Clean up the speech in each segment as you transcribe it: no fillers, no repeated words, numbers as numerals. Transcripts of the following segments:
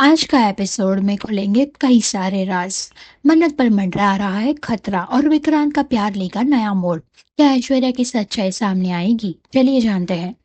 आज का एपिसोड में खुलेंगे कई सारे राज। मन्नत पर मंडरा रहा है खतरा और विक्रांत का प्यार लेकर नया मोड़। क्या ऐश्वर्या की सच्चाई सामने आएगी? चलिए जानते हैं।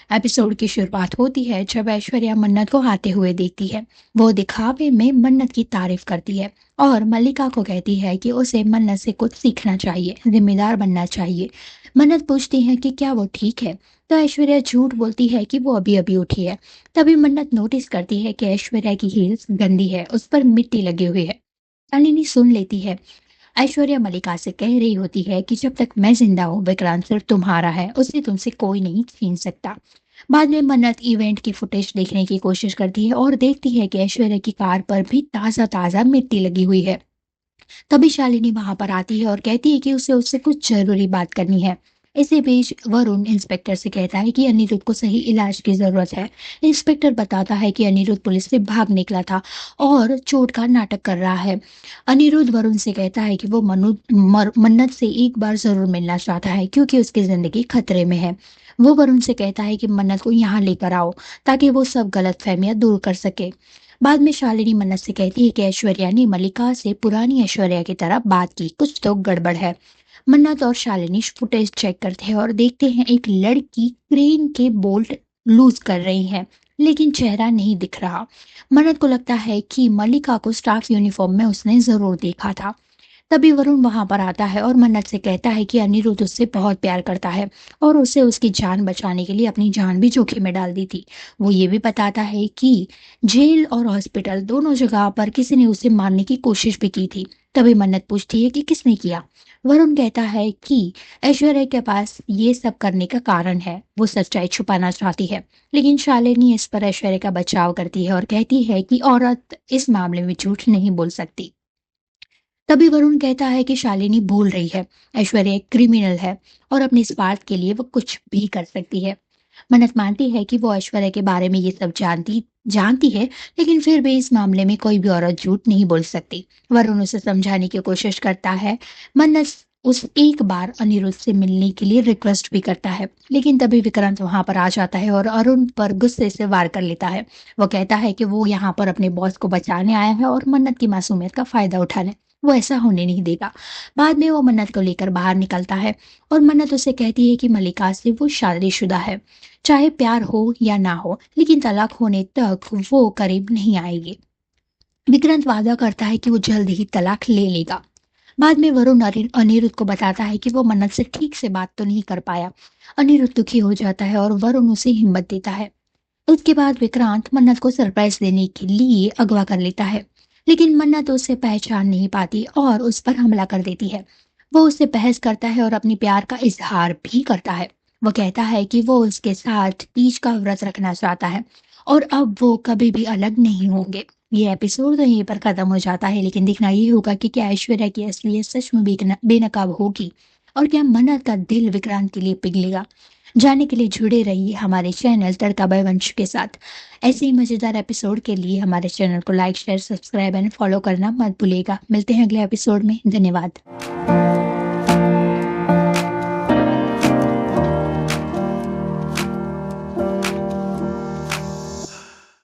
एपिसोड की शुरुआत होती है जब ऐश्वर्या मन्नत को आते हुए देखती है। वो दिखावे में मन्नत की तारीफ करती है और मल्लिका को कहती है कि उसे मन्नत से कुछ सीखना चाहिए, जिम्मेदार बनना चाहिए। मन्नत पूछती है कि क्या वो ठीक है, तो ऐश्वर्या झूठ बोलती है कि वो अभी अभी उठी है। तभी मन्नत नोटिस करती है कि ऐश्वर्या की हील्स गंदी है, उस पर मिट्टी लगी हुई है। शालिनी सुन लेती है। ऐश्वर्या मल्लिका से कह रही होती है कि जब तक मैं जिंदा हूँ विक्रांत सिर्फ तुम्हारा है, उसे तुमसे कोई नहीं छीन सकता। बाद में मन्नत इवेंट की फुटेज देखने की कोशिश करती है और देखती है कि ऐश्वर्या की कार पर भी ताजा ताजा मिट्टी लगी हुई है। तभी शालिनी वहां पर आती है और कहती है कि उसे उससे कुछ जरूरी बात करनी है। इसी बीच वरुण इंस्पेक्टर से कहता है कि अनिरुद्ध को सही इलाज की जरूरत है। इंस्पेक्टर बताता है कि अनिरुद्ध पुलिस से भाग निकला था और चोट का नाटक कर रहा है। अनिरुद्ध वरुण से कहता है कि वो मन्नत से एक बार जरूर मिलना चाहता है क्योंकि उसकी जिंदगी खतरे में है। वो वरुण से कहता है कि मन्नत को यहाँ लेकर आओ ताकि वो सब गलतफहमियां दूर कर सके। बाद में शालिनी मन्नत से कहती है कि ऐश्वर्या ने मल्लिका से पुरानी ऐश्वर्या की तरह बात की, कुछ तो गड़बड़ है। मन्नत और शालिनी फुटेज चेक करते हैं और देखते हैं एक लड़की क्रेन के बोल्ट लूज कर रही है, लेकिन चेहरा नहीं दिख रहा। मन्नत को लगता है कि मल्लिका को स्टाफ यूनिफॉर्म में उसने जरूर देखा था। तभी वरुण वहां पर आता है और मन्नत से कहता है कि अनिरुद्ध उससे बहुत प्यार करता है और उसे उसकी जान बचाने के लिए अपनी जान भी जोखिम में डाल दी थी। वो ये भी बताता है कि जेल और हॉस्पिटल दोनों जगह पर किसी ने उसे मारने की कोशिश भी की थी। तभी मन्नत पूछती है कि किसने किया। वरुण कहता है कि ऐश्वर्या के पास ये सब करने का कारण है, वो सच्चाई छुपाना चाहती है। लेकिन शालिनी इस पर ऐश्वर्या का बचाव करती है और कहती है कि औरत इस मामले में झूठ नहीं बोल सकती। तभी वरुण कहता है कि शालिनी भूल रही है, ऐश्वर्या एक क्रिमिनल है और अपने स्वार्थ के लिए वो कुछ भी कर सकती है। मन्नत मानती है कि वो ऐश्वर्या के बारे में ये सब जानती जानती है, लेकिन फिर भी इस मामले में कोई भी औरत झूठ नहीं बोल सकती। वरुण उसे समझाने की कोशिश करता है। मन्नत उस एक बार अनिरुद्ध से मिलने के लिए रिक्वेस्ट भी करता है, लेकिन तभी विक्रांत वहां पर आ जाता है और अरुण पर गुस्से से वार कर लेता है। वो कहता है कि वो यहाँ पर अपने बॉस को बचाने आया है और मन्नत की मासूमियत का फायदा उठाने। वो ऐसा होने नहीं देगा। बाद में वो मन्नत को लेकर बाहर निकलता है और मन्नत उसे कहती है कि मल्लिका से वो शादीशुदा है, चाहे प्यार हो या ना हो, लेकिन तलाक होने तक वो करीब नहीं आएगी। विक्रांत वादा करता है कि वो जल्द ही तलाक ले लेगा। बाद में वरुण अनिरुद्ध को बताता है कि वो मन्नत से ठीक से बात तो नहीं कर पाया। अनिरुद्ध दुखी हो जाता है और वरुण उसे हिम्मत देता है। उसके बाद विक्रांत मन्नत को सरप्राइज देने के लिए अगवा कर लेता है, लेकिन मन्नत उसे पहचान नहीं पाती और उस पर हमला कर देती है। वो उससे बहस करता है और अपनी प्यार का इजहार भी करता है। वो कहता है कि वो उसके साथ तीज का व्रत रखना चाहता है और अब वो कभी भी अलग नहीं होंगे। ये एपिसोड तो यहीं पर खत्म हो जाता है, लेकिन देखना ये होगा कि क्या ऐश्वर्या की असलियत सच में बेनकाब होगी और क्या मन्नत का दिल विक्रांत के लिए पिघलेगा। जानने के लिए जुड़े रहिए हमारे चैनल तड़का बाय वंश के साथ। ऐसे ही मजेदार एपिसोड के लिए हमारे चैनल को like share subscribe and follow करना मत भूलिएगा। मिलते हैं अगले एपिसोड में। धन्यवाद।